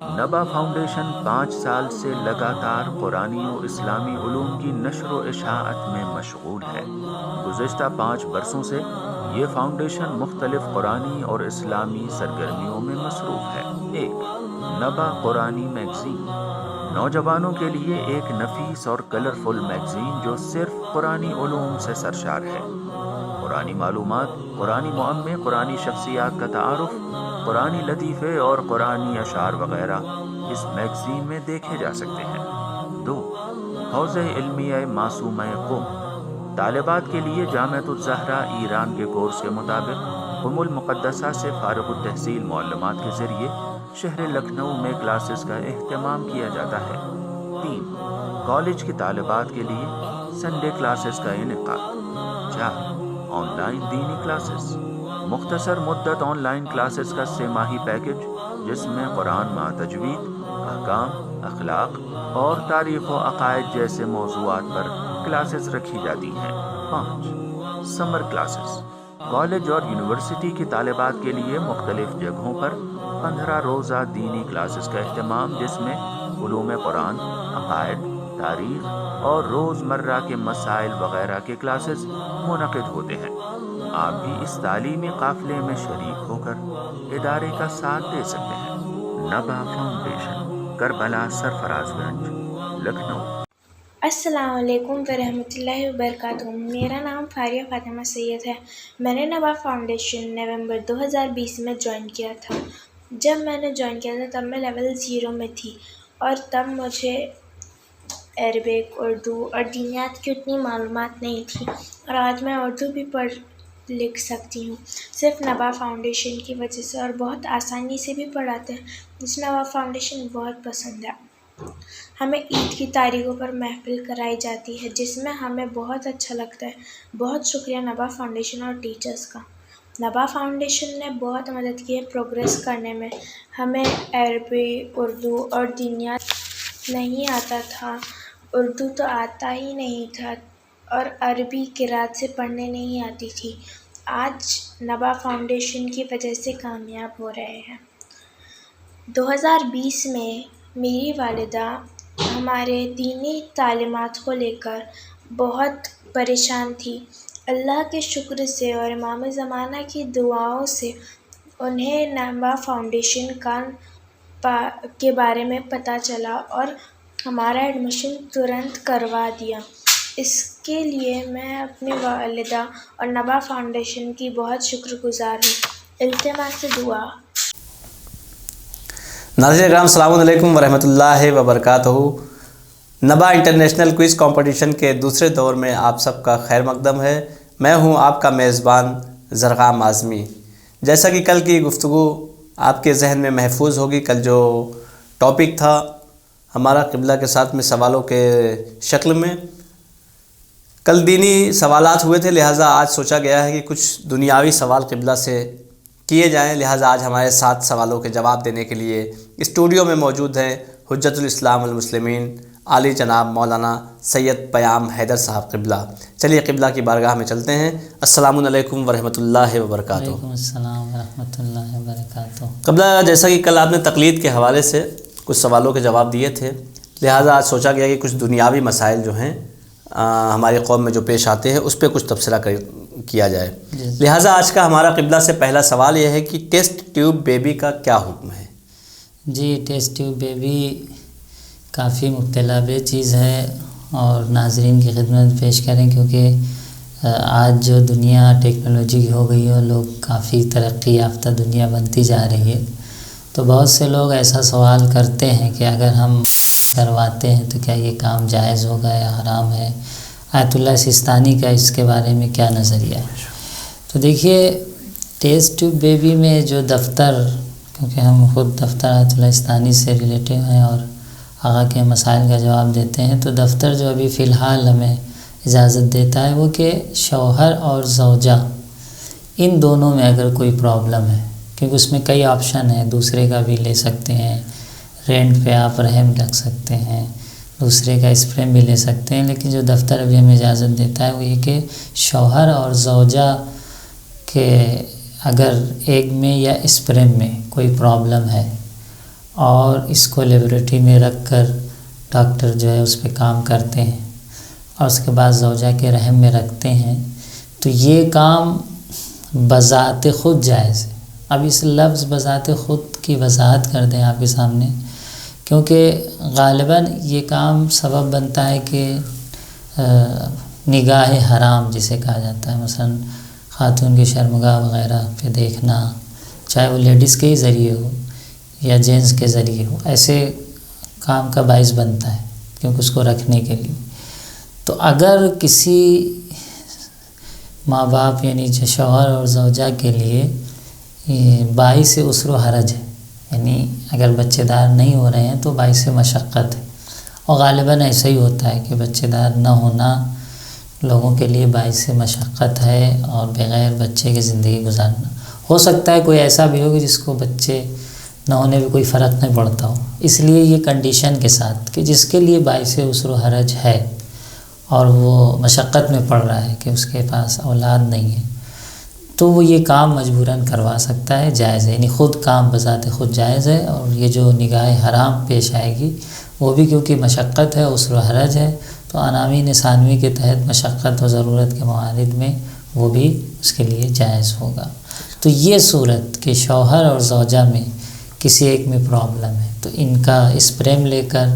نبا فاؤنڈیشن 5 سال سے لگاتار قرآنی و اسلامی علوم کی نشر و اشاعت میں مشغول ہے۔ گزشتہ 5 برسوں سے یہ فاؤنڈیشن مختلف قرآنی اور اسلامی سرگرمیوں میں مصروف ہے۔ 1. نبا قرآنی میگزین، نوجوانوں کے لیے ایک نفیس اور کلرفل میگزین جو صرف قرآنی علوم سے سرشار ہے۔ قرآنی معلومات، قرآنی معمے، قرآنی شخصیات کا تعارف، قرآنی لطیفے اور قرآنی اشعار وغیرہ اس میگزین میں دیکھے جا سکتے ہیں۔ 2. حوزہ علمیہ معصومہ قم، طالبات کے لیے جامعۃ الزہرا ایران کے کورس کے مطابق ام المقدسہ سے فارغ التحصیل معلمات کے ذریعے شہر لکھنؤ میں کلاسز کا اہتمام کیا جاتا ہے۔ 3. کالج کی طالبات کے لیے سنڈے کلاسز کا انعقاد۔ 4. آن لائن دینی کلاسز، مختصر مدت آن لائن کلاسز کا 3 ماہی پیکج جس میں قرآن مع تجوید، احکام، اخلاق اور تاریخ و عقائد جیسے موضوعات پر کلاسز رکھی جاتی ہیں۔ 5. سمر کلاسز، کالج اور یونیورسٹی کی طالبات کے لیے مختلف جگہوں پر 15 روزہ دینی کلاسز کا اہتمام جس میں علوم قرآن، عقائد، تاریخ اور روزمرہ کے مسائل وغیرہ کے کلاسز منعقد ہوتے ہیں۔ آپ بھی اس تعلیمی قافلے میں شریک ہو کر ادارے کا ساتھ دے سکتے ہیں۔ نبا فاؤنڈیشن، کربلا سرفراز گنج، لکھنؤ۔ السلام علیکم ورحمۃ اللہ وبرکاتہ۔ میرا نام فاریہ فاطمہ سید ہے۔ میں نے نبا فاؤنڈیشن نومبر 2020 میں جوائن کیا تھا۔ جب میں نے جوائن کیا تھا تب میں لیول 0 میں تھی اور تب مجھے عربک، اردو اور دینیات کی اتنی معلومات نہیں تھی، اور آج میں اردو بھی پڑھ لکھ سکتی ہوں صرف نبا فاؤنڈیشن کی وجہ سے، اور بہت آسانی سے بھی پڑھاتے ہیں۔ مجھے نبا فاؤنڈیشن بہت پسند ہے۔ ہمیں عید کی تاریخوں پر محفل کرائی جاتی ہے جس میں ہمیں بہت اچھا لگتا ہے۔ بہت شکریہ نبا فاؤنڈیشن اور ٹیچرز کا۔ نبا فاؤنڈیشن نے بہت مدد کی ہے پروگریس کرنے میں۔ ہمیں عربی، اردو اور دینیات نہیں آتا تھا، اردو تو آتا ہی نہیں تھا، اور عربی قرأت سے پڑھنے نہیں آتی تھی۔ آج نبا فاؤنڈیشن کی وجہ سے کامیاب ہو رہے ہیں۔ 2020 میں میری والدہ ہمارے دینی تعلیمات کو لے کر بہت پریشان تھی۔ اللہ کے شکر سے اور امام زمانہ کی دعاؤں سے انہیں نبا فاؤنڈیشن کے بارے میں پتہ چلا اور ہمارا ایڈمیشن ترنت کروا دیا۔ اس کے لیے میں اپنی والدہ اور نبا فاؤنڈیشن کی بہت شکر گزار ہوں۔ التماس دعا۔ ناظرین کرام، السلام علیکم ورحمۃ اللہ وبرکاتہ۔ نبا انٹرنیشنل کوئز کمپٹیشن کے دوسرے دور میں آپ سب کا خیر مقدم ہے۔ میں ہوں آپ کا میزبان زرغام اعظمی۔ جیسا کہ کل کی گفتگو آپ کے ذہن میں محفوظ ہوگی، کل جو ٹاپک تھا ہمارا قبلہ کے ساتھ میں سوالوں کے شکل میں، کل دینی سوالات ہوئے تھے، لہٰذا آج سوچا گیا ہے کہ کچھ دنیاوی سوال قبلہ سے کیے جائیں۔ لہٰذا آج ہمارے 7 سوالوں کے جواب دینے کے لیے اسٹوڈیو میں موجود ہیں حجت الاسلام والمسلمین عالی جناب مولانا سید پیام حیدر صاحب قبلہ۔ چلیے قبلہ کی بارگاہ میں چلتے ہیں۔ السلام علیکم ورحمۃ اللہ وبرکاتہ۔ وعلیکم السلام ورحمۃ اللہ وبرکاتہ۔ قبلہ، جیسا کہ کل آپ نے تقلید کے حوالے سے کچھ سوالوں کے جواب دیے تھے، لہٰذا آج سوچا گیا کہ کچھ دنیاوی مسائل جو ہیں ہماری قوم میں جو پیش آتے ہیں اس پہ کچھ تبصرہ کیا جائے۔ لہٰذا آج کا ہمارا قبلہ سے پہلا سوال یہ ہے کہ ٹیسٹ ٹیوب بیبی کا کیا حکم ہے؟ جی، ٹیسٹ ٹیوب بیبی کافی مبتلا بے چیز ہے، اور ناظرین کی خدمت پیش کریں کیونکہ آج جو دنیا ٹیکنالوجی کی ہو گئی ہے اور لوگ کافی ترقی یافتہ دنیا بنتی جا رہی ہے، تو بہت سے لوگ ایسا سوال کرتے ہیں کہ اگر ہم کرواتے ہیں تو کیا یہ کام جائز ہوگا یا حرام ہے؟ آیت اللہ سستانی کا اس کے بارے میں کیا نظریہ ہے؟ تو دیکھیے، ٹیسٹ ٹیوب بیبی میں جو دفتر، کیونکہ ہم خود دفتر آیت اللہ سستانی سے ریلیٹیو ہیں اور آقا کے مسائل کا جواب دیتے ہیں، تو دفتر جو ابھی فی الحال ہمیں اجازت دیتا ہے وہ کہ شوہر اور زوجہ ان دونوں میں اگر کوئی پرابلم ہے، کیونکہ اس میں کئی آپشن ہیں، دوسرے کا بھی لے سکتے ہیں، رینٹ پہ آپ رحم رکھ سکتے ہیں، دوسرے کا اسپریم بھی لے سکتے ہیں، لیکن جو دفتر ابھی ہمیں اجازت دیتا ہے وہ یہ کہ شوہر اور زوجہ کے اگر ایگ میں یا اسپریم میں کوئی پرابلم ہے اور اس کو لیبارٹری میں رکھ کر ڈاکٹر جو ہے اس پہ کام کرتے ہیں اور اس کے بعد زوجہ کے رحم میں رکھتے ہیں، تو یہ کام بذات خود جائز ہے۔ اب اس لفظ بذات خود کی وضاحت کر دیں آپ کے سامنے، کیونکہ غالباً یہ کام سبب بنتا ہے کہ نگاہ حرام جسے کہا جاتا ہے، مثلا خاتون کی شرمگاہ وغیرہ پہ دیکھنا، چاہے وہ لیڈیز کے ہی ذریعے ہو یا جینٹس کے ذریعے ہو، ایسے کام کا باعث بنتا ہے کیونکہ اس کو رکھنے کے لیے۔ تو اگر کسی ماں باپ یعنی شوہر اور زوجہ کے لیے باعث عسر و حرج ہے، یعنی اگر بچے دار نہیں ہو رہے ہیں تو باعث مشقت ہے، اور غالباً ایسا ہی ہوتا ہے کہ بچے دار نہ ہونا لوگوں کے لیے باعث مشقت ہے اور بغیر بچے کی زندگی گزارنا۔ ہو سکتا ہے کوئی ایسا بھی ہو کہ جس کو بچے نہ ہونے میں کوئی فرق نہیں پڑتا ہو، اس لیے یہ کنڈیشن کے ساتھ کہ جس کے لیے باعث عسر و حرج ہے اور وہ مشقت میں پڑ رہا ہے کہ اس کے پاس اولاد نہیں ہے، تو وہ یہ کام مجبوراً کروا سکتا ہے، جائز ہے، یعنی خود کام بذات خود جائز ہے۔ اور یہ جو نگاہ حرام پیش آئے گی وہ بھی کیونکہ مشقت ہے، عسر و حرج ہے، تو عناوین ثانوی کے تحت مشقت و ضرورت کے موارد میں وہ بھی اس کے لیے جائز ہوگا۔ تو یہ صورت کہ شوہر اور زوجہ میں کسی ایک میں پرابلم ہے تو ان کا اسپریم لے کر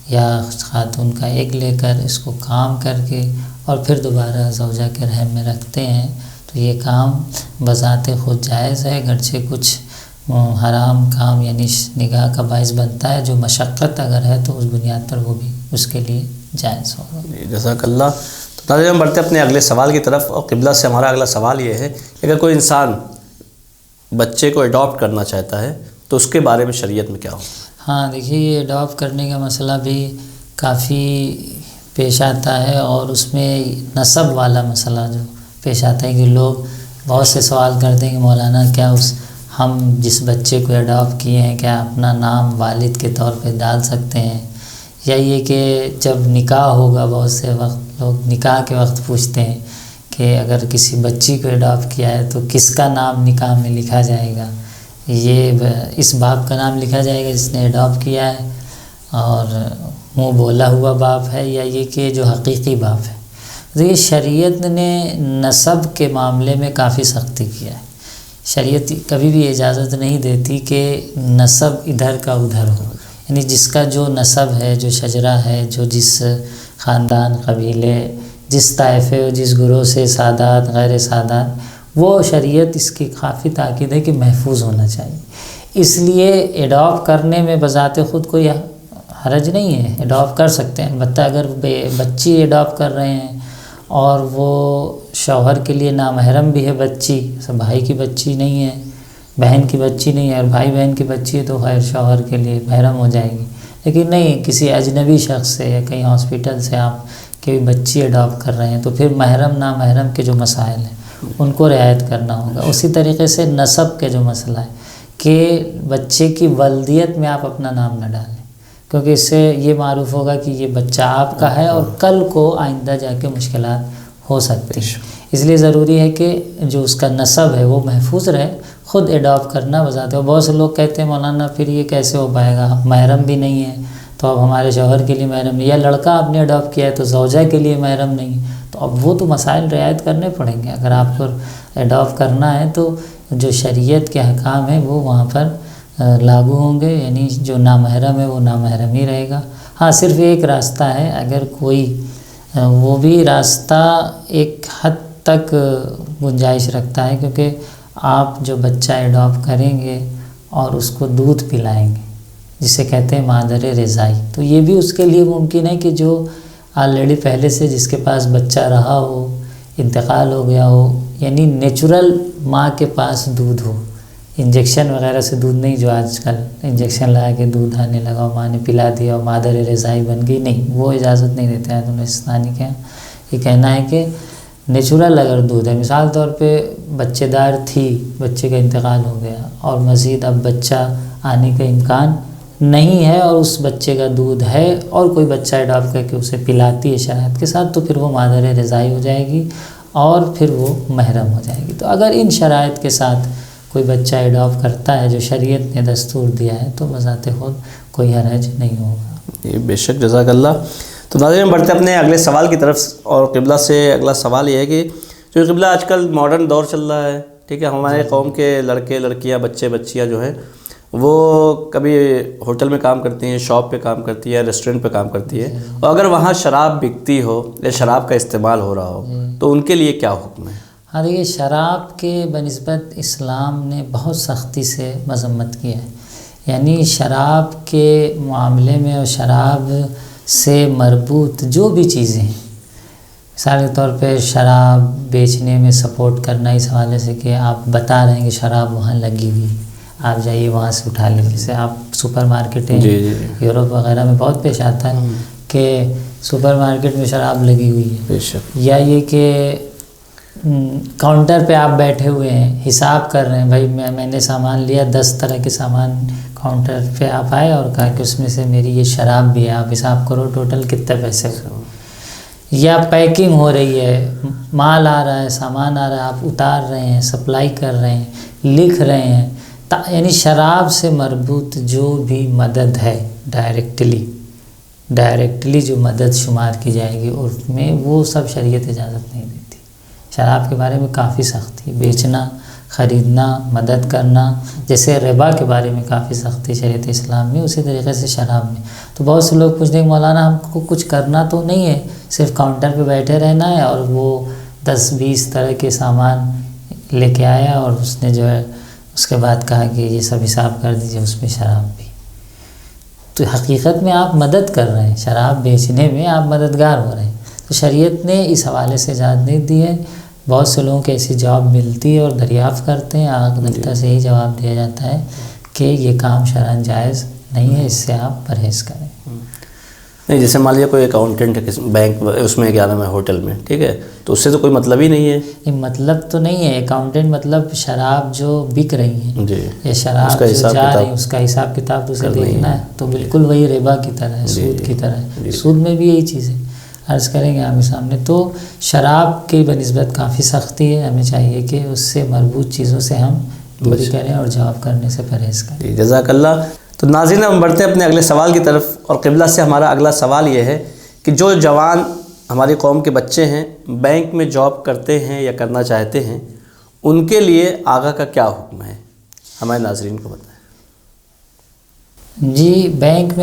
یا خاتون کا ایگ لے کر اس کو کام کر کے اور پھر دوبارہ زوجہ کے رحم میں رکھتے ہیں، تو یہ کام بذات خود جائز ہے، گرچہ کچھ حرام کام یعنی نگاہ کا باعث بنتا ہے، جو مشقت اگر ہے تو اس بنیاد پر وہ بھی اس کے لیے جائز ہوگا۔ جزاک اللہ۔ تو ناظرین ہم بڑھتے اپنے اگلے سوال کی طرف، اور قبلہ سے ہمارا اگلا سوال یہ ہے کہ اگر کوئی انسان بچے کو اڈاپٹ کرنا چاہتا ہے تو اس کے بارے میں شریعت میں کیا ہو؟ ہاں دیکھیے، یہ اڈاپٹ کرنے کا مسئلہ بھی کافی پیش آتا ہے، اور اس میں نسب والا مسئلہ جو پیش آتا ہے کہ لوگ بہت سے سوال کرتے ہیں کہ مولانا کیا ہم جس بچے کو اڈاپٹ کیے ہیں کیا اپنا نام والد کے طور پہ ڈال سکتے ہیں، یا یہ کہ جب نکاح ہوگا بہت سے وقت لوگ نکاح کے وقت پوچھتے ہیں کہ اگر کسی بچی کو اڈاپٹ کیا ہے تو کس کا نام نکاح میں لکھا جائے گا، یہ اس باپ کا نام لکھا جائے گا جس نے اڈاپٹ کیا ہے اور منہ بولا ہوا باپ ہے، یا یہ کہ جو حقیقی باپ ہے۔ دیکھیے شریعت نے نسب کے معاملے میں کافی سختی کیا ہے، شریعت کبھی بھی اجازت نہیں دیتی کہ نسب ادھر کا ادھر ہو، یعنی جس کا جو نسب ہے، جو شجرہ ہے، جو جس خاندان قبیلے جس طائفے اور جس گروہ سے سادات غیر سادات، وہ شریعت اس کی کافی تاکید ہے کہ محفوظ ہونا چاہیے۔ اس لیے اڈاپٹ کرنے میں بذات خود کوئی حرج نہیں ہے، اڈاپٹ کر سکتے ہیں، البتہ اگر بچی اڈاپٹ کر رہے ہیں اور وہ شوہر کے لیے نامحرم بھی ہے بچی، بھائی کی بچی نہیں ہے، بہن کی بچی نہیں ہے، اور بھائی بہن کی بچی ہے تو خیر شوہر کے لیے محرم ہو جائے گی، لیکن نہیں کسی اجنبی شخص سے یا کہیں ہاسپٹل سے آپ کوئی بچی اڈاپٹ کر رہے ہیں تو پھر محرم نامحرم کے جو مسائل ہیں ان کو رعایت کرنا ہوگا۔ اسی طریقے سے نسب کے جو مسئلہ ہے کہ بچے کی ولدیت میں آپ اپنا نام نہ ڈالیں، کیونکہ اس سے یہ معروف ہوگا کہ یہ بچہ آپ کا ہے اور کل کو آئندہ جا کے مشکلات ہو سکتی ہیں، اس لیے ضروری ہے کہ جو اس کا نسب ہے وہ محفوظ رہے۔ خود اڈاپٹ کرنا بذات ہے، بہت سے لوگ کہتے ہیں مولانا پھر یہ کیسے ہو پائے گا، محرم بھی نہیں ہے تو اب ہمارے شوہر کے لیے محرم نہیں، یا لڑکا آپ نے اڈاپٹ کیا ہے تو زوجہ کے لیے محرم نہیں، تو اب وہ تو مسائل رعایت کرنے پڑیں گے۔ اگر آپ کو اڈاپٹ کرنا ہے تو جو شریعت کے احکام ہیں وہ وہاں پر لاگو ہوں گے، یعنی جو نامحرم ہے وہ نامحرم ہی رہے گا۔ ہاں صرف ایک راستہ ہے، اگر کوئی وہ بھی راستہ ایک حد تک گنجائش رکھتا ہے، کیونکہ آپ جو بچہ اڈاپٹ کریں گے اور اس کو دودھ پلائیں گے جسے کہتے ہیں مادر رضائی، تو یہ بھی اس کے لیے ممکن ہے کہ جو آلریڈی پہلے سے جس کے پاس بچہ رہا ہو، انتقال ہو گیا ہو، یعنی نیچرل ماں کے پاس دودھ ہو، انجیکشن وغیرہ سے دودھ نہیں، جو آج کل انجیکشن لگا کے دودھ آنے لگا، ماں نے پلا دیا اور مادر رضائی بن گئی، نہیں، وہ اجازت نہیں دیتے ہیں ہندوستانی کے۔ یہ کہنا ہے کہ نیچرل اگر دودھ ہے، مثال طور پہ بچے دار تھی، بچے کا انتقال ہو گیا اور مزید اب بچہ آنے کا امکان نہیں ہے اور اس بچے کا دودھ ہے اور کوئی بچہ اڈاپٹ کر کے اسے پلاتی ہے شرائط کے ساتھ، تو پھر وہ مادر رضائی ہو جائے گی اور پھر وہ محرم ہو جائے گی۔ تو اگر ان شرائط کے ساتھ کوئی بچہ ایڈاپٹ کرتا ہے جو شریعت نے دستور دیا ہے تو بذات خود کوئی حرج نہیں ہوگا۔ یہ بے شک، جزاک اللہ۔ تو ناظرین بڑھتے اپنے اگلے سوال کی طرف، اور قبلہ سے اگلا سوال یہ ہے کہ جو قبلہ آج کل ماڈرن دور چل رہا ہے، ٹھیک ہے، ہمارے قوم کے لڑکے لڑکیاں بچے بچیاں جو ہیں وہ کبھی ہوٹل میں کام کرتی ہیں، شاپ پہ کام کرتی ہے، ریسٹورنٹ پہ کام کرتی ہے، اور اگر وہاں شراب بکتی ہو یا شراب کا استعمال ہو رہا ہو تو ان کے لیے کیا حکم ہے؟ ہاں دیکھیے، شراب کے بنسبت اسلام نے بہت سختی سے مذمت کی ہے، یعنی شراب کے معاملے میں اور شراب سے مربوط جو بھی چیزیں ہیں، مثال کے طور پہ شراب بیچنے میں سپورٹ کرنا اس حوالے سے کہ آپ بتا رہے ہیں کہ شراب وہاں لگی ہوئی، آپ جائیے وہاں سے اٹھا لیں، جیسے آپ سپر مارکیٹیں یورپ وغیرہ میں بہت پیش آتا ہے کہ سپر مارکیٹ میں شراب لگی ہوئی ہے، بے شک، یا یہ کہ کاؤنٹر پہ آپ بیٹھے ہوئے ہیں، حساب کر رہے ہیں، بھائی میں نے سامان لیا 10 طرح کے سامان، کاؤنٹر پہ آپ آئے اور کہا کہ اس میں سے میری یہ شراب بھی ہے، آپ حساب کرو ٹوٹل کتنے پیسے ہو، یا پیکنگ ہو رہی ہے، مال آ رہا ہے، سامان آ رہا ہے، آپ اتار رہے ہیں، سپلائی کر رہے ہیں، لکھ رہے ہیں، یعنی شراب سے مربوط جو بھی مدد ہے ڈائریکٹلی جو مدد شمار کی جائے گی اس میں، وہ سب شریعت اجازت نہیں دیتی۔ شراب کے بارے میں کافی سختی، بیچنا، خریدنا، مدد کرنا، جیسے ربا کے بارے میں کافی سختی شریعت اسلام میں، اسی طریقے سے شراب میں۔ تو بہت سے لوگ پوچھتے ہیں مولانا ہم کو کچھ کرنا تو نہیں ہے، صرف کاؤنٹر پہ بیٹھے رہنا ہے اور وہ 10-20 طرح کے سامان لے کے آیا اور اس نے جو ہے اس کے بعد کہا کہ یہ سب حساب کر دیجئے، اس میں شراب بھی۔ تو حقیقت میں آپ مدد کر رہے ہیں، شراب بیچنے میں آپ مددگار ہو رہے ہیں۔ تو شریعت نے اس حوالے سے اجازت نہیں دی ہے۔ بہت سے لوگوں کو ایسی جواب ملتی ہے اور دریافت کرتے ہیں، آگ نکتہ سے ہی جواب دیا جاتا ہے کہ یہ کام شرعاً جائز نہیں ہے، اس سے آپ پرہیز کریں۔ نہیں، جیسے مان لیا کوئی اکاؤنٹنٹ ہے بینک اس میں، کیا نام ہے، ہوٹل میں، ٹھیک ہے، تو اس سے تو کوئی مطلب ہی نہیں ہے۔ یہ مطلب تو نہیں ہے، اکاؤنٹنٹ مطلب شراب جو بک رہی ہیں جی، یا شراب جو جا رہی ہے اس کا حساب کتاب تو اسے دیکھنا ہے، تو بالکل وہی ربا کی طرح ہے، سود کی طرح ہے۔ سود میں بھی یہی چیز ہے، عرض کریں گے آمنے سامنے۔ تو شراب کی بنسبت کافی سختی ہے، ہمیں چاہیے کہ اس سے مربوط چیزوں سے ہم دوری کریں اور جواب کرنے سے پرہیز کریں۔ جزاک اللہ۔ تو ناظرین ہم بڑھتے ہیں اپنے اگلے سوال کی طرف، اور قبلہ سے ہمارا اگلا سوال یہ ہے کہ جو جوان ہماری قوم کے بچے ہیں بینک میں جاب کرتے ہیں یا کرنا چاہتے ہیں، ان کے لیے آقا کا کیا حکم ہے، ہمارے ناظرین کو بتائیں۔ جی، بینک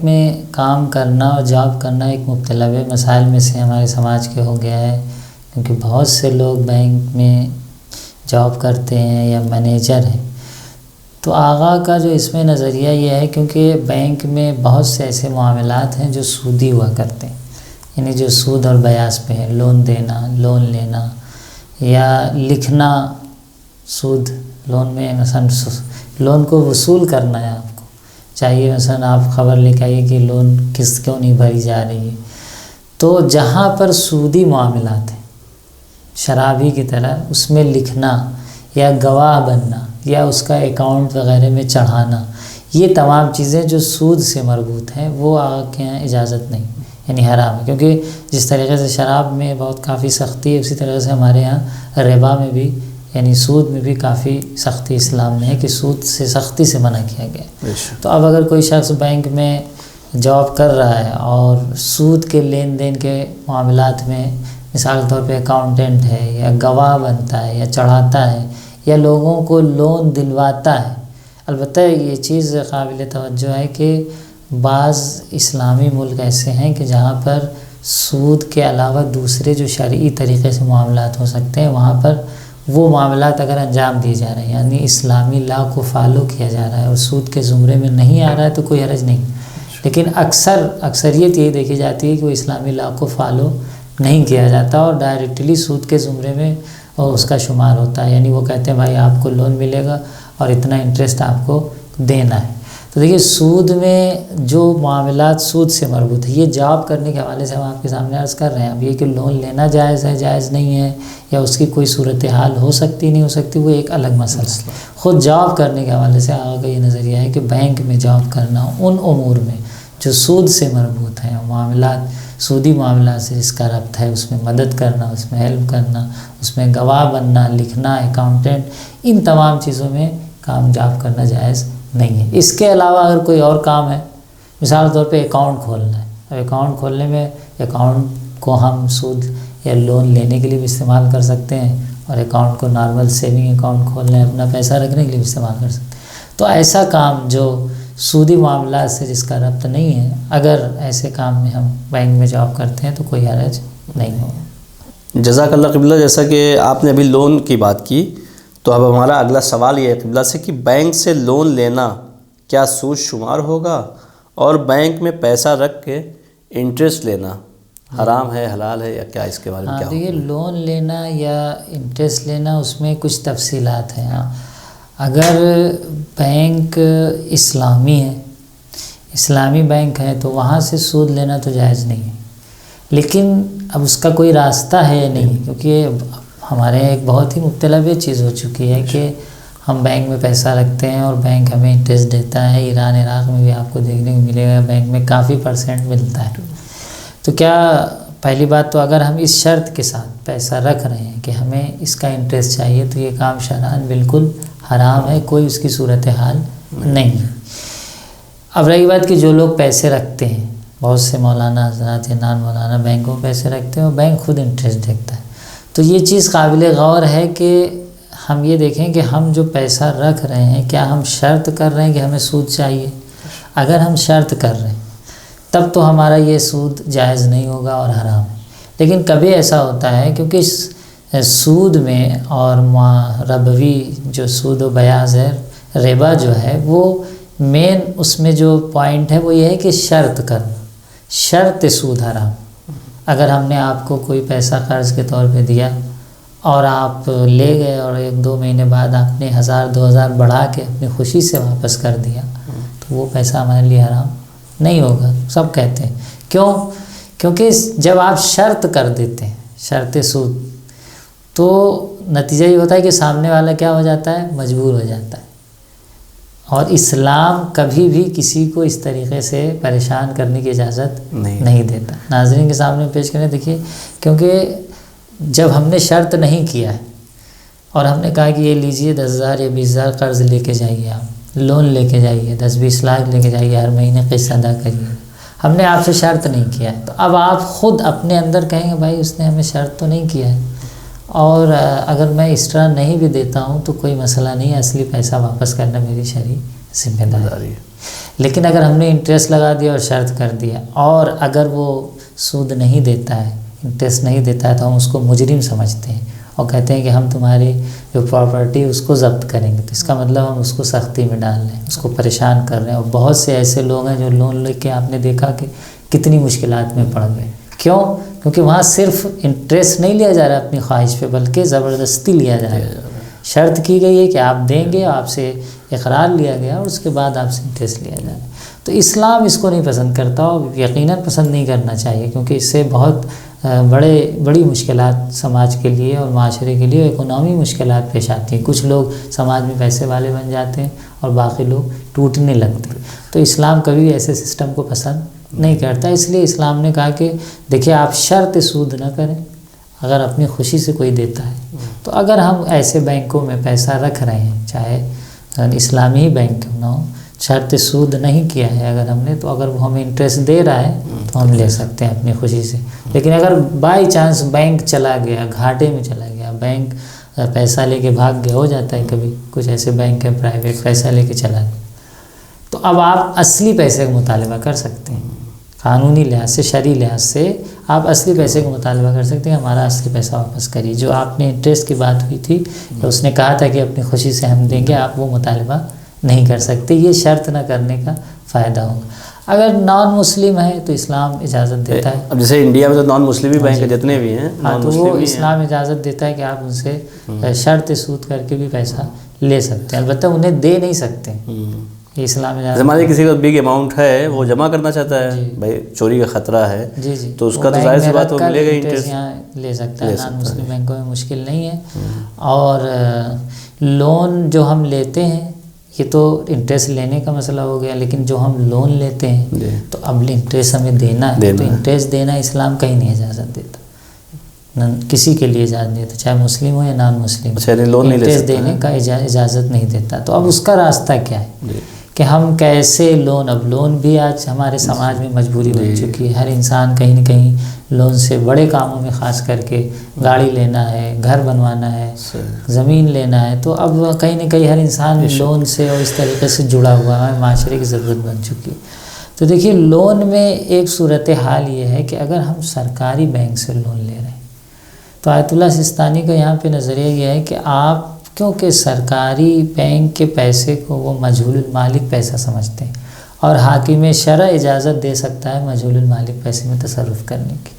میں کام کرنا اور جاب کرنا ایک مبتلا مسائل میں سے ہمارے سماج کے ہو گیا ہے، کیونکہ بہت سے لوگ بینک میں جاب کرتے ہیں یا مینیجر ہیں۔ تو آقا کا جو اس میں نظریہ یہ ہے، کیونکہ بینک میں بہت سے ایسے معاملات ہیں جو سودی ہوا کرتے ہیں، یعنی جو سود اور بیاض پہ ہیں، لون دینا، لون لینا یا لکھنا، سود لون میں مثلا لون کو وصول کرنا ہے، آپ کو چاہیے مثلا آپ خبر لکھ آئیے کہ لون قسط کیوں نہیں بھری جا رہی ہے۔ تو جہاں پر سودی معاملات ہیں شرابی کی طرح، اس میں لکھنا یا گواہ بننا یا اس کا اکاؤنٹ وغیرہ میں چڑھانا، یہ تمام چیزیں جو سود سے مربوط ہیں وہ آقا کے یہاں اجازت نہیں، یعنی حرام ہے۔ کیونکہ جس طریقے سے شراب میں بہت کافی سختی ہے، اسی طرح سے ہمارے یہاں ربا میں بھی، یعنی سود میں بھی کافی سختی اسلام میں ہے کہ سود سے سختی سے منع کیا گیا ہے۔ تو اب اگر کوئی شخص بینک میں جاب کر رہا ہے اور سود کے لین دین کے معاملات میں مثال کے طور پہ اکاؤنٹنٹ ہے یا گواہ بنتا ہے یا چڑھاتا ہے یا لوگوں کو لون دلواتا ہے، البتہ یہ چیز قابل توجہ ہے کہ بعض اسلامی ملک ایسے ہیں کہ جہاں پر سود کے علاوہ دوسرے جو شرعی طریقے سے معاملات ہو سکتے ہیں، وہاں پر وہ معاملات اگر انجام دیے جا رہے ہیں، یعنی اسلامی لا کو فالو کیا جا رہا ہے اور سود کے زمرے میں نہیں آ رہا ہے، تو کوئی حرج نہیں۔ لیکن اکثریت یہی دیکھی جاتی ہے کہ وہ اسلامی لا کو فالو نہیں کیا جاتا اور ڈائریکٹلی سود کے زمرے میں اور اس کا شمار ہوتا ہے، یعنی وہ کہتے ہیں بھائی آپ کو لون ملے گا اور اتنا انٹرسٹ آپ کو دینا ہے۔ تو دیکھیے، سود میں جو معاملات سود سے مربوط ہے، یہ جاب کرنے کے حوالے سے ہم آپ کے سامنے عرض کر رہے ہیں۔ اب یہ کہ لون لینا جائز ہے، جائز نہیں ہے، یا اس کی کوئی صورتحال ہو سکتی نہیں ہو سکتی، وہ ایک الگ مسئلہ ہے۔ خود جاب کرنے کے حوالے سے آقا کا یہ نظریہ ہے کہ بینک میں جاب کرنا ان امور میں جو سود سے مربوط ہیں، معاملات سودی معاملات سے جس کا ربط ہے، اس میں مدد کرنا، اس میں ہیلپ کرنا، اس میں گواہ بننا، لکھنا، اکاؤنٹنٹ، ان تمام چیزوں میں کامیاب کرنا جائز نہیں ہے۔ اس کے علاوہ اگر کوئی اور کام ہے، مثال کے طور پہ اکاؤنٹ کھولنا ہے، اب اکاؤنٹ کھولنے میں اکاؤنٹ کو ہم سود یا لون لینے کے لیے بھی استعمال کر سکتے ہیں، اور اکاؤنٹ کو نارمل سیونگ اکاؤنٹ کھولنا ہے، اپنا پیسہ رکھنے کے لیے بھی استعمال کر سکتے ہیں۔ تو ایسا کام جو سودی معاملات سے جس کا ربط نہیں ہے، اگر ایسے کام میں ہم بینک میں جاب کرتے ہیں تو کوئی حرج نہیں ہوگا۔ جزاک اللہ قبلہ۔ جیسا کہ آپ نے ابھی لون کی بات کی، تو اب ہمارا اگلا سوال یہ ہے قبلہ سے کہ بینک سے لون لینا کیا سود شمار ہوگا، اور بینک میں پیسہ رکھ کے انٹرسٹ لینا حرام ہے، حلال ہے، یا کیا اس کے بارے میں کیا دیکھیے، لون لینا یا انٹرسٹ لینا اس میں کچھ تفصیلات ہیں۔ اگر بینک اسلامی ہے، اسلامی بینک ہے، تو وہاں سے سود لینا تو جائز نہیں ہے، لیکن اب اس کا کوئی راستہ ہے یا نہیں، کیونکہ ہمارے ایک بہت ہی مبتلا بھی چیز ہو چکی ہے کہ ہم بینک میں پیسہ رکھتے ہیں اور بینک ہمیں انٹرسٹ دیتا ہے۔ ایران عراق میں بھی آپ کو دیکھنے کو ملے گا بینک میں کافی % ملتا ہے۔ تو کیا پہلی بات تو اگر ہم اس شرط کے ساتھ پیسہ رکھ رہے ہیں کہ ہمیں اس کا انٹرسٹ چاہیے، تو یہ کام شرعاً بالکل حرام ہے، کوئی اس کی صورتحال نہیں ہے۔ اب رہی بات کہ جو لوگ پیسے رکھتے ہیں، بہت سے مولانا حضرات یا نان مولانا بینکوں میں پیسے رکھتے ہیں اور بینک خود انٹرسٹ دیتا ہے، تو یہ چیز قابل غور ہے کہ ہم یہ دیکھیں کہ ہم جو پیسہ رکھ رہے ہیں کیا ہم شرط کر رہے ہیں کہ ہمیں سود چاہیے۔ اگر ہم شرط کر رہے ہیں تب تو ہمارا یہ سود جائز نہیں ہوگا اور حرام ہے۔ لیکن کبھی ایسا ہوتا ہے کیونکہ سود میں اور ربوی جو سود و بیاض ہے، ربا جو ہے، وہ مین اس میں جو پوائنٹ ہے وہ یہ ہے کہ شرط کرنا، شرط سود حرام۔ اگر ہم نے آپ کو کوئی پیسہ قرض کے طور پہ دیا اور آپ لے گئے اور 1-2 مہینے بعد آپ نے 1000-2000 بڑھا کے اپنی خوشی سے واپس کر دیا، تو وہ پیسہ ہمارے لیے حرام نہیں ہوگا، سب کہتے ہیں۔ کیوں؟ کیونکہ جب آپ شرط کر دیتے ہیں، شرط سود، تو نتیجہ یہ ہوتا ہے کہ سامنے والا کیا ہو جاتا ہے؟ مجبور ہو جاتا ہے۔ اور اسلام کبھی بھی کسی کو اس طریقے سے پریشان کرنے کی اجازت نہیں دیتا۔ ناظرین کے سامنے پیش کریں، دیکھیے، کیونکہ جب ہم نے شرط نہیں کیا ہے اور ہم نے کہا کہ یہ لیجئے 10,000 یا 20,000 قرض لے کے جائیے، آپ لون لے کے جائیے، 10-20 لاکھ لے کے جائیے، ہر مہینے قسط ادا کریے، ہم نے آپ سے شرط نہیں کیا ہے، تو اب آپ خود اپنے اندر کہیں گے بھائی اس نے ہمیں شرط تو نہیں کیا ہے، اور اگر میں اس طرح نہیں بھی دیتا ہوں تو کوئی مسئلہ نہیں ہے، اصلی پیسہ واپس کرنا میری شرعی ذمہ داری ہے۔ لیکن اگر ہم نے انٹرسٹ لگا دیا اور شرط کر دیا، اور اگر وہ سود نہیں دیتا ہے، انٹرسٹ نہیں دیتا ہے، تو ہم اس کو مجرم سمجھتے ہیں اور کہتے ہیں کہ ہم تمہاری جو پراپرٹی اس کو ضبط کریں گے، تو اس کا مطلب ہم اس کو سختی میں ڈال رہے ہیں، اس کو پریشان کر رہے ہیں۔ اور بہت سے ایسے لوگ ہیں جو لون لے کے آپ نے دیکھا کہ کتنی مشکلات میں پڑ گئے۔ کیوں؟ کیونکہ وہاں صرف انٹرسٹ نہیں لیا جا رہا اپنی خواہش پہ، بلکہ زبردستی لیا جا رہا ہے۔ شرط کی گئی ہے کہ آپ دیں گے، آپ سے اقرار لیا گیا اور اس کے بعد آپ سے انٹرسٹ لیا جا رہا ہے۔ تو اسلام اس کو نہیں پسند کرتا، اور یقیناً پسند نہیں کرنا چاہیے، کیونکہ اس سے بہت بڑی مشکلات سماج کے لیے اور معاشرے کے لیے اکنامی مشکلات پیش آتی ہیں۔ کچھ لوگ سماج میں پیسے والے بن جاتے ہیں اور باقی لوگ ٹوٹنے لگتے ہیں۔ تو اسلام کبھی ایسے سسٹم کو پسند نہیں کرتا، اس لیے اسلام نے کہا کہ دیکھیں آپ شرط سود نہ کریں، اگر اپنی خوشی سے کوئی دیتا ہے تو اگر ہم ایسے بینکوں میں پیسہ رکھ رہے ہیں، چاہے اسلامی ہی بینک کیوں نہ ہو، شرط سود نہیں کیا ہے اگر ہم نے، تو اگر وہ ہمیں انٹرسٹ دے رہا ہے تو ہم لے سکتے ہیں اپنی خوشی سے۔ لیکن اگر بائی چانس بینک چلا گیا، گھاٹے میں چلا گیا، بینک پیسہ لے کے بھاگ گیا، ہو جاتا ہے کبھی، کچھ ایسے بینک ہیں پرائیویٹ، پیسہ لے کے چلا گیا، تو اب آپ اصلی پیسے کا مطالبہ کر سکتے ہیں، قانونی لحاظ سے، شرعی لحاظ سے آپ اصلی پیسے کا مطالبہ کر سکتے ہیں، ہمارا اصلی پیسہ واپس کریے۔ جو آپ نے انٹرسٹ کی بات ہوئی تھی، اس نے کہا تھا کہ اپنی خوشی سے ہم دیں گے، آپ وہ مطالبہ نہیں کر سکتے، یہ شرط نہ کرنے کا فائدہ ہوگا۔ اگر نان مسلم ہے تو اسلام اجازت دیتا ہے، اب جیسے انڈیا میں تو نان مسلم بھی بینک جتنے بھی ہیں، ہاں، تو وہ اسلام اجازت دیتا ہے کہ آپ ان سے شرط سود کر کے بھی پیسہ لے سکتے ہیں، البتہ انہیں دے نہیں سکتے، یہ اسلام اجازت۔ ہمارے کسی کا بگ اماؤنٹ ہے، وہ جمع کرنا چاہتا ہے، بھائی چوری کا خطرہ ہے، جی تو اس کا تو ظاہر سی بات وہ ملے گا، انٹرسٹ یہاں لے سکتا ہے، نان مسلم بینکوں میں مشکل نہیں ہے۔ اور لون جو ہم لیتے ہیں یہ تو انٹرسٹ لینے کا مسئلہ ہو گیا، لیکن جو ہم لون لیتے ہیں تو اب انٹرسٹ ہمیں دینا ہے، تو انٹرسٹ دینا اسلام کہیں نہیں اجازت دیتا، کسی کے لیے اجازت نہیں دیتا، چاہے مسلم ہو یا نان مسلم، انٹرسٹ دینے کا اجازت نہیں دیتا۔ تو اب اس کا راستہ کیا ہے کہ ہم کیسے لون، اب لون بھی آج ہمارے سماج میں مجبوری بن چکی ہے، ہر انسان کہیں نہ کہیں لون سے بڑے کاموں میں، خاص کر کے گاڑی لینا ہے، گھر بنوانا ہے، زمین لینا ہے، تو اب کہیں نہ کہیں ہر انسان لون سے اور اس طریقے سے جڑا ہوا ہے، معاشرے کی ضرورت بن چکی ہے۔ تو دیکھیے لون میں ایک صورتحال یہ ہے کہ اگر ہم سرکاری بینک سے لون لے رہے ہیں تو آیت اللہ سستانی کا یہاں پہ نظریہ یہ ہے کہ آپ کیونکہ سرکاری بینک کے پیسے کو وہ مجہول المالک پیسہ سمجھتے ہیں، اور حاکم شرع اجازت دے سکتا ہے مجہول المالک پیسے میں تصرف کرنے کی،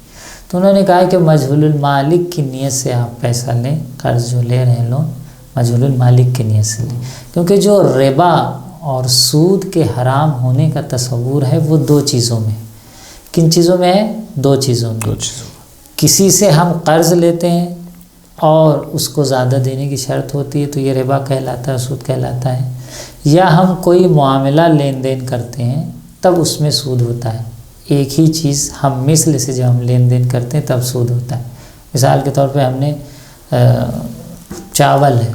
تو انہوں نے کہا کہ مجہول المالک کی نیت سے آپ پیسہ لیں، قرض جو لے رہے ہیں لون مجہول المالک کی نیت سے لیں، کیونکہ جو ربا اور سود کے حرام ہونے کا تصور ہے وہ دو چیزوں میں، کن چیزوں میں ہے؟ دو چیزوں میں، کسی سے ہم قرض لیتے ہیں اور اس کو زیادہ دینے کی شرط ہوتی ہے تو یہ ربا کہلاتا ہے، سود کہلاتا ہے، یا ہم کوئی معاملہ لین دین کرتے ہیں تب اس میں سود ہوتا ہے، ایک ہی چیز ہم مثل سے جب ہم لین دین کرتے ہیں تب سود ہوتا ہے۔ مثال کے طور پہ ہم نے چاول ہے،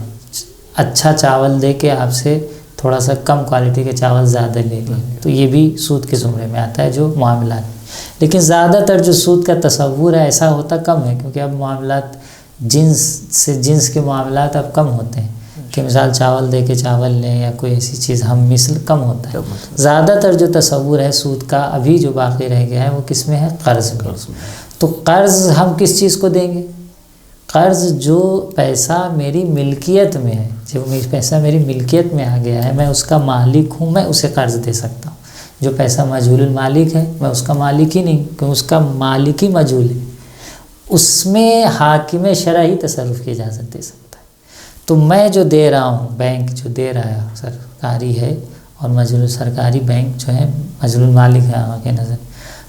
اچھا چاول دے کے آپ سے تھوڑا سا کم کوالٹی کے چاول زیادہ لے لیں تو یہ بھی سود کے زمرے میں آتا ہے جو معاملات، لیکن زیادہ تر جو سود کا تصور ہے ایسا ہوتا کم ہے، کیونکہ اب معاملات جنس سے جنس کے معاملات اب کم ہوتے ہیں کہ مثال چاول دے کے چاول لیں یا کوئی ایسی چیز ہم مثل کم ہوتا ہے، زیادہ تر جو تصور ہے سود کا ابھی جو باقی رہ گیا ہے وہ کس میں ہے؟ قرض میں۔ تو قرض ہم کس چیز کو دیں گے؟ قرض جو پیسہ میری ملکیت میں ہے، جو پیسہ میری ملکیت میں آ گیا ہے، میں اس کا مالک ہوں، میں اسے قرض دے سکتا ہوں۔ جو پیسہ مجہول المالک ہے میں اس کا مالک ہی نہیں، کیونکہ اس کا مالک ہی مجہول ہے، اس میں حاکم شرع ہی تصرف کی اجازت دے سکتا ہے۔ تو میں جو دے رہا ہوں، بینک جو دے رہا ہے سرکاری ہے، اور مجہول سرکاری بینک جو ہے مجہول المالک ہے آقا کی نظر،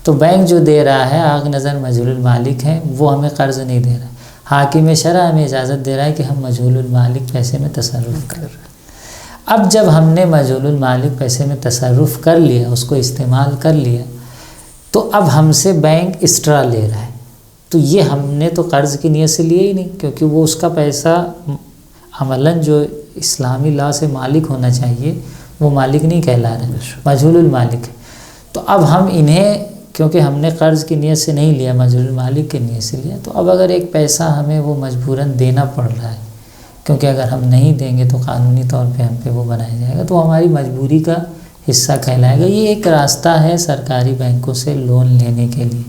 تو بینک جو دے رہا ہے آقا کی نظر مجہول المالک ہے، وہ ہمیں قرض نہیں دے رہا ہے، حاکم شرع ہمیں اجازت دے رہا ہے کہ ہم مجہول المالک پیسے میں تصرف کر رہے ہیں۔ اب جب ہم نے مجہول المالک پیسے میں تصرف کر لیا، اس کو استعمال کر لیا، تو اب ہم سے بینک ایکسٹرا لے رہا ہے، تو یہ ہم نے تو قرض کی نیت سے لیا ہی نہیں، کیونکہ وہ اس کا پیسہ عملاً جو اسلامی لاء سے مالک ہونا چاہیے وہ مالک نہیں کہلا رہا ہے، مجہول المالک ہے۔ تو اب ہم انہیں کیونکہ ہم نے قرض کی نیت سے نہیں لیا، مجہول المالک کی نیت سے لیا، تو اب اگر ایک پیسہ ہمیں وہ مجبوراً دینا پڑ رہا ہے، کیونکہ اگر ہم نہیں دیں گے تو قانونی طور پہ ہم پہ وہ بنایا جائے گا، تو ہماری مجبوری کا حصہ کہلائے گا۔ یہ ایک راستہ ہے سرکاری بینکوں سے لون لینے کے لیے،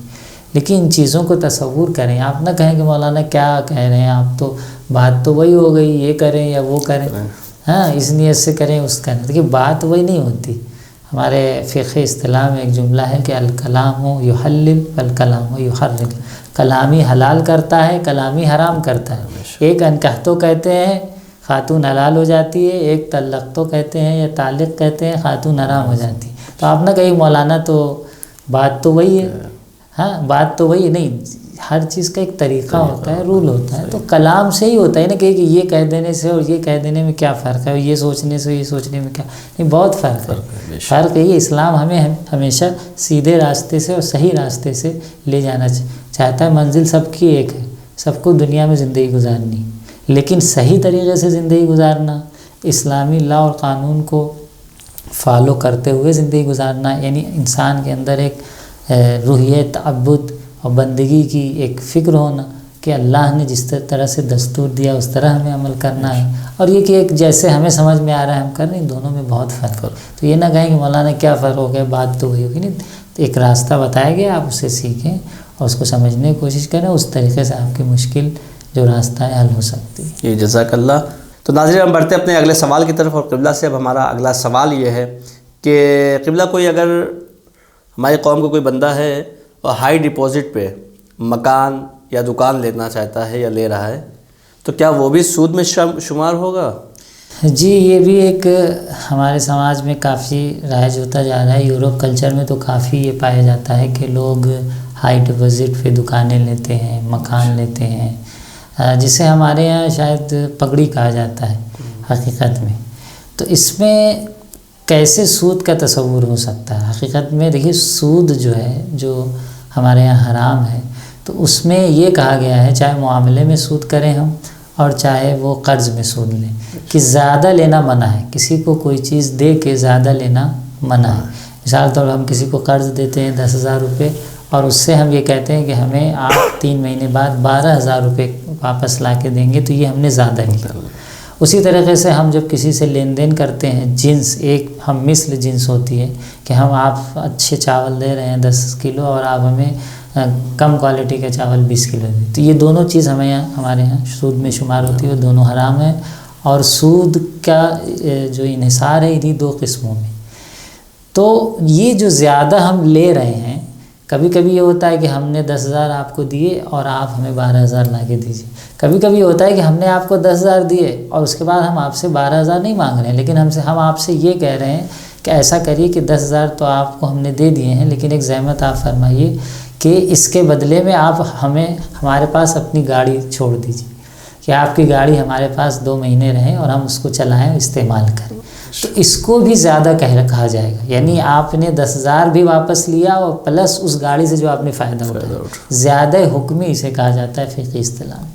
لیکن ان چیزوں کو تصور کریں، آپ نہ کہیں کہ مولانا کیا کہہ رہے ہیں آپ، تو بات تو وہی ہو گئی، یہ کریں یا وہ کریں، ہاں اس نیت سے کریں اس کا نہیں، دیکھیے بات وہی نہیں ہوتی۔ ہمارے فقہ اصطلاح میں ایک جملہ ہے کہ الکلام یحلل والکلام یحرم، کلامی حلال کرتا ہے، کلامی حرام کرتا ہے۔ ایک انکحتو کہتے ہیں خاتون حلال ہو جاتی ہے، ایک طلقتو کہتے ہیں یا طالق کہتے ہیں خاتون حرام ہو جاتی ہے۔ تو آپ نہ کہیں مولانا تو بات تو وہی ہے، ہاں بات تو وہی نہیں، ہر چیز کا ایک طریقہ ہوتا ہے، رول ہوتا ہے، تو کلام سے ہی ہوتا ہے نا کہ یہ کہہ دینے سے اور یہ کہہ دینے میں کیا فرق ہے، یہ سوچنے سے یہ سوچنے میں کیا نہیں، بہت فرق ہے۔ فرق یہ اسلام ہمیں ہمیشہ سیدھے راستے سے اور صحیح راستے سے لے جانا چاہتا ہے۔ منزل سب کی ایک ہے، سب کو دنیا میں زندگی گزارنی، لیکن صحیح طریقے سے زندگی گزارنا، اسلامی لاء اور قانون کو فالو کرتے ہوئے زندگی گزارنا، یعنی انسان کے اندر ایک روحیہ تعبد اور بندگی کی ایک فکر ہونا کہ اللہ نے جس طرح سے دستور دیا اس طرح ہمیں عمل کرنا ہے، اور یہ کہ ایک جیسے ہمیں سمجھ میں آ رہا ہے ہم کر رہے ہیں، دونوں میں بہت فرق ہے۔ تو یہ نہ کہیں کہ مولانا کیا فرق ہو گیا، بات تو وہی ہوگی نہیں، تو ایک راستہ بتایا گیا، آپ اسے سیکھیں اور اس کو سمجھنے کی کوشش کریں، اس طریقے سے آپ کی مشکل جو راستہ ہے حل ہو سکتی ہے۔ جزاک اللہ۔ تو ناظرین ہم بڑھتے اپنے اگلے سوال کی طرف، اور قبلہ سے اب ہمارا اگلا سوال یہ ہے کہ قبلہ کوئی اگر ہماری قوم کو کوئی بندہ ہے اور ہائی ڈپازٹ پہ مکان یا دکان لینا چاہتا ہے یا لے رہا ہے، تو کیا وہ بھی سود میں شمار ہوگا؟ جی یہ بھی ایک ہمارے سماج میں کافی رائج ہوتا جا رہا ہے، یورپ کلچر میں تو کافی یہ پایا جاتا ہے کہ لوگ ہائی ڈپازٹ پہ دکانیں لیتے ہیں، مکان لیتے ہیں، جسے ہمارے یہاں شاید پگڑی کہا جاتا ہے حقیقت میں۔ تو اس میں کیسے سود کا تصور ہو سکتا ہے؟ حقیقت میں دیکھیے سود جو ہے جو ہمارے یہاں حرام ہے، تو اس میں یہ کہا گیا ہے چاہے معاملے میں سود کریں ہم اور چاہے وہ قرض میں سود لیں کہ زیادہ لینا منع ہے، کسی کو کوئی چیز دے کے زیادہ لینا منع ہے۔ مثال طور پر ہم کسی کو قرض دیتے ہیں 10,000 روپے اور اس سے ہم یہ کہتے ہیں کہ ہمیں آپ 3 مہینے بعد 12,000 روپے واپس لا کے دیں گے، تو یہ ہم نے زیادہ لیا۔ اسی طریقے سے ہم جب کسی سے لین دین کرتے ہیں، جنس ایک ہم مثل جنس ہوتی ہے کہ ہم آپ اچھے چاول دے رہے ہیں 10 کلو اور آپ ہمیں کم کوالٹی کا چاول 20 کلو دیں، تو یہ دونوں چیز ہمارے یہاں سود میں شمار ہوتی ہے، وہ دونوں حرام ہیں۔ اور سود کا جو انحصار ہے انہی 2 قسموں میں۔ تو یہ جو زیادہ ہم لے رہے ہیں، کبھی کبھی یہ ہوتا ہے کہ ہم نے 10,000 آپ کو دیے اور آپ ہمیں 12,000 لا کے دیجیے، کبھی کبھی یہ ہوتا ہے کہ ہم نے آپ کو 10,000 دیے اور اس کے بعد ہم آپ سے 12,000 نہیں مانگ رہے ہیں، لیکن ہم آپ سے یہ کہہ رہے ہیں کہ ایسا کریے کہ 10,000 تو آپ کو ہم نے دے دیے ہیں، لیکن ایک زحمت آپ فرمائیے کہ اس کے بدلے میں آپ ہمارے پاس اپنی گاڑی چھوڑ دیجیے، کہ آپ کی گاڑی ہمارے پاس 2 مہینے رہیں اور ہم اس کو چلائیں اور استعمال کریں، تو اس کو بھی زیادہ کہا جائے گا۔ یعنی آپ نے 10,000 بھی واپس لیا اور پلس اس گاڑی سے جو آپ نے فائدہ اٹھایا، زیادہ حکمی اسے کہا جاتا ہے فقہی اصطلاح میں۔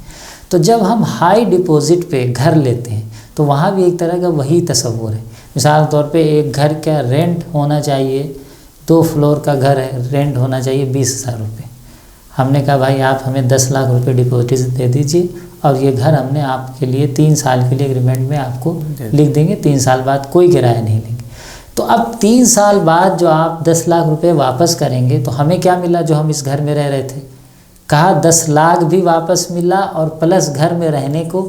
تو جب ہم ہائی ڈپوزٹ پہ گھر لیتے ہیں تو وہاں بھی ایک طرح کا وہی تصور ہے۔ مثال طور پہ ایک گھر کا رینٹ ہونا چاہیے، 2 فلور کا گھر ہے، رینٹ ہونا چاہیے 20,000 روپے۔ ہم نے کہا بھائی آپ ہمیں 10 لاکھ روپے ڈپوزٹ دے دیجیے اور یہ گھر ہم نے آپ کے لیے 3 سال کے لیے ایگریمنٹ میں آپ کو لکھ دیں گے، 3 سال بعد کوئی کرایہ نہیں لیں گے۔ تو اب 3 سال بعد جو آپ 10 لاکھ روپے واپس کریں گے تو ہمیں کیا ملا جو ہم اس گھر میں رہ رہے تھے؟ کہا 10 لاکھ بھی واپس ملا اور پلس گھر میں رہنے کو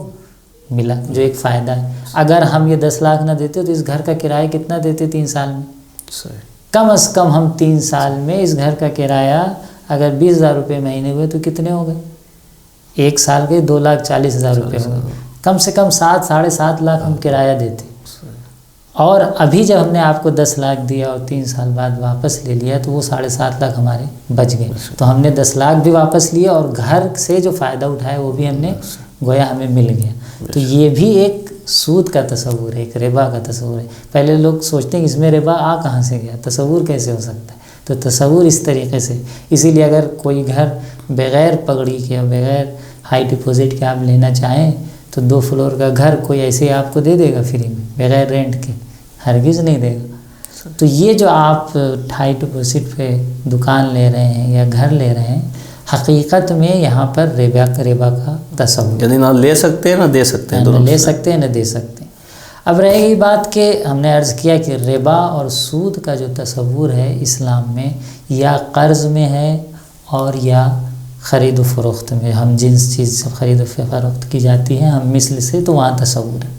ملا، جو ایک فائدہ ہے۔ اگر ہم یہ 10 لاکھ نہ دیتے تو اس گھر کا کرایہ کتنا دیتے 3 سال میں؟ کم از کم ہم 3 سال میں اس گھر کا کرایہ اگر 20,000 روپے مہینے ہوئے تو کتنے ہو گئے؟ 1 سال کے 2,40,000 روپے ہو گئے۔ کم سے کم 7 ساڑھے 7 لاکھ ہم کرایہ دیتے، اور ابھی جب ہم نے آپ کو 10 لاکھ دیا اور 3 سال بعد واپس لے لیا تو وہ 7.5 لاکھ ہمارے بچ گئے۔ تو ہم نے 10 لاکھ بھی واپس لیے اور گھر سے جو فائدہ اٹھایا وہ بھی ہم نے گویا ہمیں مل گیا۔ تو یہ بھی ایک سود کا تصور ہے، ایک ربا کا تصور ہے۔ پہلے لوگ سوچتے ہیں کہ اس میں ربا کہاں سے گیا، تصور کیسے ہو سکتا ہے؟ تو تصور اس طریقے سے، اسی لیے اگر کوئی گھر بغیر پگڑی کے اور بغیر ہائی ڈپوزٹ کے آپ لینا چاہیں تو 2 فلور کا گھر کوئی ایسے آپ کو دے دے گا فری میں بغیر رینٹ کے؟ ہرگز نہیں دے گا۔ تو یہ جو آپ ہائی ڈپوزٹ پہ دکان لے رہے ہیں یا گھر لے رہے ہیں، حقیقت میں یہاں پر ربا کا تصور، یعنی نہ لے سکتے ہیں نہ دے سکتے ہیں، نہ لے سکتے ہیں نہ دے سکتے ہیں۔ اب رہے گی بات کہ ہم نے عرض کیا کہ ربا اور سود کا جو تصور ہے اسلام میں یا قرض میں ہے اور یا خرید و فروخت میں، ہم جنس چیز سے خرید و فروخت کی جاتی ہے ہم مثل سے، تو وہاں تصور ہے۔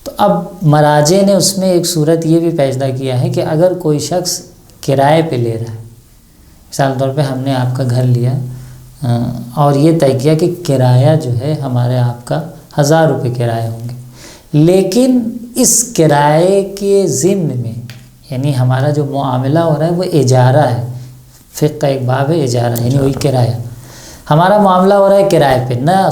تو اب مراجع نے اس میں ایک صورت یہ بھی پیدا کیا ہے کہ اگر کوئی شخص کرائے پہ لے رہا ہے، مثال طور پہ ہم نے آپ کا گھر لیا اور یہ طے کیا کہ کرایہ جو ہے ہمارے آپ کا 1,000 روپے کرایہ ہوں گے، لیکن اس کرائے کے ضمن میں یعنی ہمارا جو معاملہ ہو رہا ہے وہ اجارہ ہے، فقہ کا ایک باب ہے اجارہ، یعنی وہی کرایہ، ہمارا معاملہ ہو رہا ہے کرائے پہ، نہ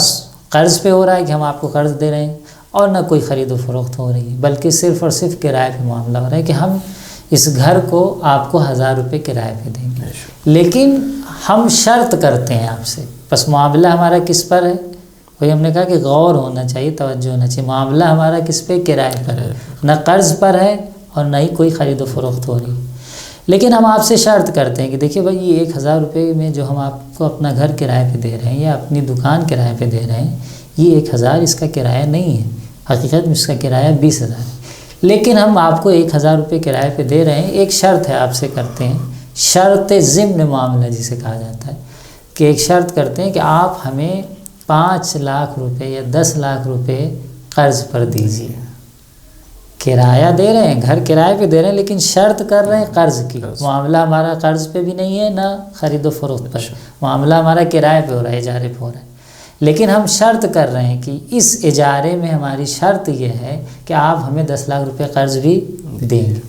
قرض پہ ہو رہا ہے کہ ہم آپ کو قرض دے رہے ہیں اور نہ کوئی خرید و فروخت ہو رہی ہے، بلکہ صرف اور صرف کرائے پہ معاملہ ہو رہا ہے کہ ہم اس گھر کو آپ کو 1,000 روپے کرائے پہ دیں گے، لیکن ہم شرط کرتے ہیں آپ سے، بس معاملہ ہمارا کس پر ہے؟ وہی ہم نے کہا کہ غور ہونا چاہیے، توجہ ہونا چاہیے، معاملہ ہمارا کس پہ؟ کرائے پر ہے، نہ قرض پر ہے اور نہ ہی کوئی خرید و فروخت ہو رہی ہے، لیکن ہم آپ سے شرط کرتے ہیں کہ دیکھیے بھائی یہ 1,000 روپے میں جو ہم آپ کو اپنا گھر کرائے پہ دے رہے ہیں یا اپنی دکان کرائے پہ دے رہے ہیں، یہ 1,000 اس کا کرایہ نہیں ہے، حقیقت میں اس کا کرایہ 20,000 ہے، لیکن ہم آپ کو 1,000 روپے کرائے پہ دے رہے ہیں، ایک شرط ہے آپ سے کرتے ہیں، شرط ضمن معاملہ جسے کہا جاتا ہے، کہ ایک شرط کرتے ہیں کہ آپ ہمیں 5 لاکھ روپے یا 10 لاکھ روپے قرض پر دیجیے۔ کرایہ دے رہے ہیں، گھر کرائے پہ دے رہے ہیں، لیکن شرط کر رہے ہیں قرض کی، معاملہ ہمارا قرض پہ بھی نہیں ہے نہ خرید و فروخت پر، معاملہ ہمارا کرائے پہ ہو رہا ہے، اجارے پہ ہو رہا ہے، لیکن ہم شرط کر رہے ہیں کہ اس اجارے میں ہماری شرط یہ ہے کہ آپ ہمیں 10 لاکھ روپے قرض بھی دیں گے۔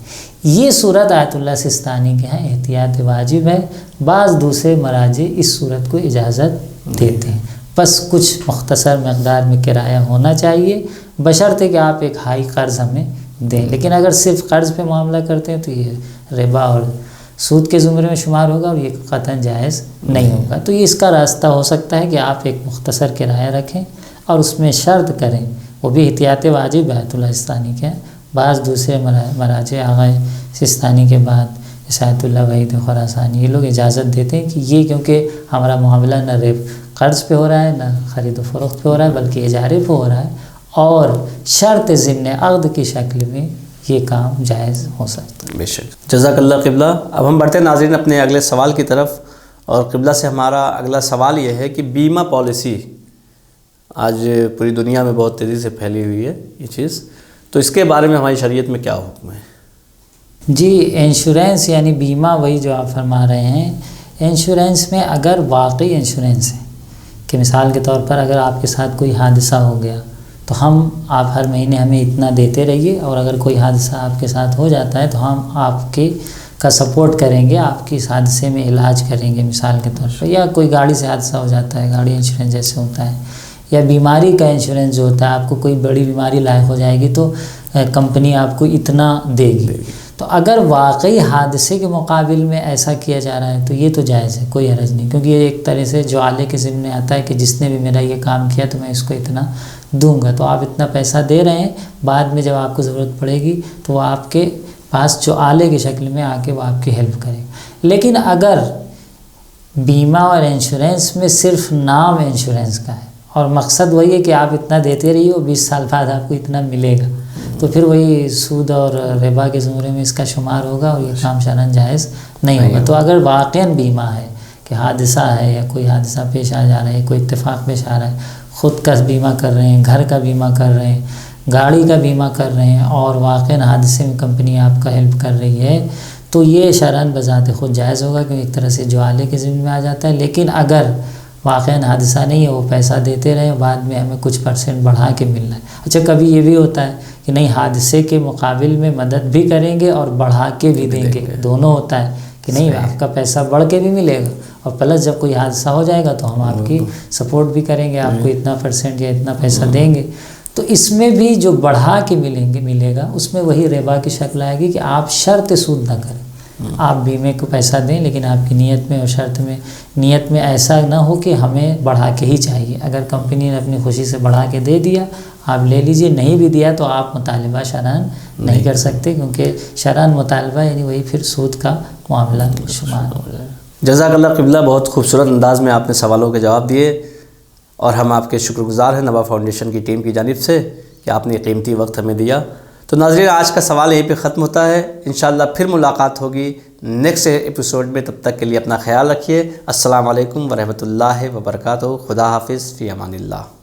یہ صورت آیت اللہ سستانی کے ہیں احتیاط واجب ہے، بعض دوسرے مراجع اس صورت کو اجازت دیتے ہیں، بس کچھ مختصر مقدار میں کرایہ ہونا چاہیے، بشرطے کہ آپ ایک ہائی قرض ہمیں دیں. لیکن اگر صرف قرض پہ معاملہ کرتے ہیں تو یہ ربا اور سود کے زمرے میں شمار ہوگا اور یہ قطعاً جائز نہیں ہوگا. تو یہ اس کا راستہ ہو سکتا ہے کہ آپ ایک مختصر کرایہ رکھیں اور اس میں شرط کریں، وہ بھی احتیاط واجب ہے آیت اللہ سستانی کے. بعض دوسرے مراجع آغا سستانی کے بعد جیسے آیت اللہ وحید خراسانی یہ لوگ اجازت دیتے ہیں کہ یہ کیونکہ ہمارا معاملہ نہ قرض پہ ہو رہا ہے، نہ خرید و فروخت پہ ہو رہا ہے، بلکہ اجارے پہ ہو رہا ہے، اور شرط ضمن عقد کی شکل میں یہ کام جائز ہو سکتا ہے. بے شک. جزاک اللہ قبلہ. اب ہم بڑھتے ہیں ناظرین اپنے اگلے سوال کی طرف، اور قبلہ سے ہمارا اگلا سوال یہ ہے کہ بیمہ پالیسی آج پوری دنیا میں بہت تیزی سے پھیلی ہوئی ہے یہ چیز، تو اس کے بارے میں ہماری شریعت میں کیا حکم ہے؟ جی، انشورنس یعنی بیمہ وہی جو آپ فرما رہے ہیں. انشورنس میں اگر واقعی انشورنس ہے کہ مثال کے طور پر اگر آپ کے ساتھ کوئی حادثہ ہو گیا تو آپ ہر مہینے ہمیں اتنا دیتے رہیے، اور اگر کوئی حادثہ آپ کے ساتھ ہو جاتا ہے تو ہم آپ کا سپورٹ کریں گے، آپ کی اس حادثے میں علاج کریں گے مثال کے طور پر. یا کوئی گاڑی سے حادثہ ہو جاتا ہے، گاڑی انشورنس جیسے ہوتا ہے، یا بیماری کا انشورنس جو ہوتا ہے، آپ کو کوئی بڑی بیماری لاحق ہو جائے گی تو کمپنی آپ کو اتنا دے گی. تو اگر واقعی حادثے کے مقابل میں ایسا کیا جا رہا ہے تو یہ تو جائز ہے، کوئی حرج نہیں، کیونکہ یہ ایک طرح سے جعالے کے ضمن میں آتا ہے کہ جس نے بھی میرا یہ کام کیا تو میں اس کو اتنا دوں گا. تو آپ اتنا پیسہ دے رہے ہیں، بعد میں جب آپ کو ضرورت پڑے گی تو وہ آپ کے پاس جعالے کی شکل میں آ کے وہ آپ کی ہیلپ کرے. لیکن اگر بیمہ اور انشورنس میں صرف نام انشورنس کا ہے اور مقصد وہی ہے کہ آپ اتنا دیتے رہیے اور 20 سال بعد آپ کو اتنا ملے گا، تو پھر وہی سود اور ربا کے زمرے میں اس کا شمار ہوگا اور یہ کام شرعاً جائز نہیں ہوگا. تو اگر واقعاً بیمہ ہے کہ حادثہ ہے یا کوئی حادثہ پیش آ جا رہا ہے، کوئی اتفاق پیش آ رہا ہے، خود کا بیمہ کر رہے ہیں، گھر کا بیمہ کر رہے ہیں، گاڑی کا بیمہ کر رہے ہیں، اور واقعاً حادثے میں کمپنی آپ کا ہیلپ کر رہی ہے، تو یہ شرعاً بذات خود جائز ہوگا، کیونکہ ایک طرح سے جعالے کے ذمہ میں آ جاتا ہے. لیکن اگر واقعاً حادثہ نہیں ہے، وہ پیسہ دیتے رہے، بعد میں ہمیں کچھ % بڑھا کے ملنا ہے. اچھا، کبھی یہ بھی ہوتا ہے کہ نہیں، حادثے کے مقابل میں مدد بھی کریں گے اور بڑھا کے بھی دیں گے، دونوں ہوتا ہے کہ نہیں آپ کا پیسہ بڑھ کے بھی ملے گا، اور پلس جب کوئی حادثہ ہو جائے گا تو ہم آپ کی سپورٹ بھی کریں گے، آپ کو اتنا % یا اتنا پیسہ دیں گے. تو اس میں بھی جو بڑھا کے ملے گا اس میں وہی ربا کی شکل آئے گی کہ آپ شرط سود نہ کریں. آپ بیمے کو پیسہ دیں لیکن آپ کی نیت میں اور شرط میں نیت میں ایسا نہ ہو کہ ہمیں بڑھا کے ہی چاہیے. اگر کمپنی نے اپنی خوشی سے بڑھا کے دے دیا آپ لے لیجئے، نہیں بھی دیا تو آپ مطالبہ شرعاً نہیں کر سکتے، کیونکہ شرعاً مطالبہ یعنی وہی پھر سود کا معاملہ شمار ہو جائے. جزاک اللہ قبلہ. بہت خوبصورت انداز میں آپ نے سوالوں کے جواب دیے، اور ہم آپ کے شکر گزار ہیں نبا فاؤنڈیشن کی ٹیم کی جانب سے کہ آپ نے قیمتی وقت ہمیں دیا. تو ناظرین، آج کا سوال یہیں پہ ختم ہوتا ہے. انشاءاللہ پھر ملاقات ہوگی نیکسٹ ایپیسوڈ میں. تب تک کے لیے اپنا خیال رکھیے. السلام علیکم ورحمۃ اللہ وبرکاتہ. خدا حافظ، فی امان اللہ.